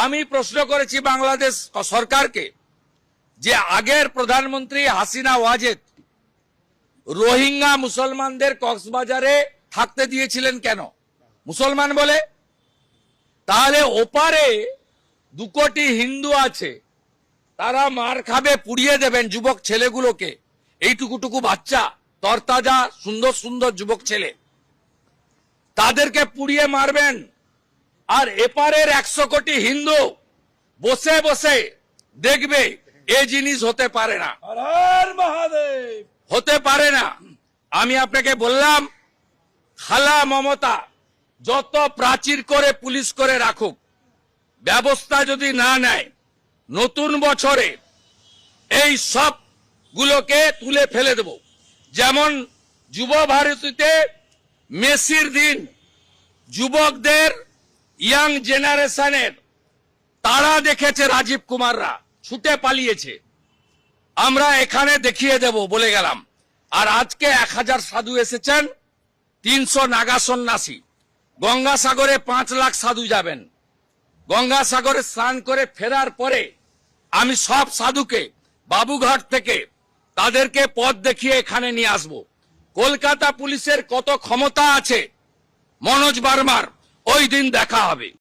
আমি প্রশ্ন করেছি বাংলাদেশ সরকারকে যে আগের প্রধানমন্ত্রী হাসিনা ওয়াজেদ রোহিঙ্গা মুসলমানদের কক্সবাজারে থাকতে দিয়েছিলেন কেন? মুসলমান বলে। তাহলে ওপারে 2 কোটি হিন্দু আছে, তারা মার খাবে, পুড়িয়ে দেবেন যুবক ছেলেগুলোকে। এইটুকুটুকু বাচ্চা, তরতাজা সুন্দর সুন্দর যুবক ছেলে, তাদেরকে পুড়িয়ে মারবেন। আর এপারের 100 কোটি হিন্দু বসে বসে দেখবে। এই জিনিস হতে পারে না, হর হর মহাদেব। হতে পারে না। আমি আপনাকে বললাম, খালা মমতা যত প্রাচীর করে পুলিশ করে রাখুক, ব্যবস্থা যদি না নেয়, নতুন বছরে এই সব গুলোকে তুলে ফেলে দেব। যেমন যুব ভারতীতে মেসির দিন যুবকদের, ইয়াং জেনারেশনের তারা দেখেছে, রাজীব কুমাররা ছুটে পালিয়েছে। আমরা এখানে দেখিয়ে দেব বলে গেলাম। আর আজকে 1000 সাধু এসেছেন, 300 নাগা সন্ন্যাসী। গঙ্গাসাগরে 5 লাখ সাধু যাবেন। গঙ্গাসাগরে স্নান করে ফেরার পরে আমি সব সাধুকে বাবুঘাট থেকে তাদেরকে পথ দেখিয়ে এখানে নিয়ে আসব। কলকাতা পুলিশের কত ক্ষমতা আছে মনোজ বার্মার, ওই দিন দেখা হবে।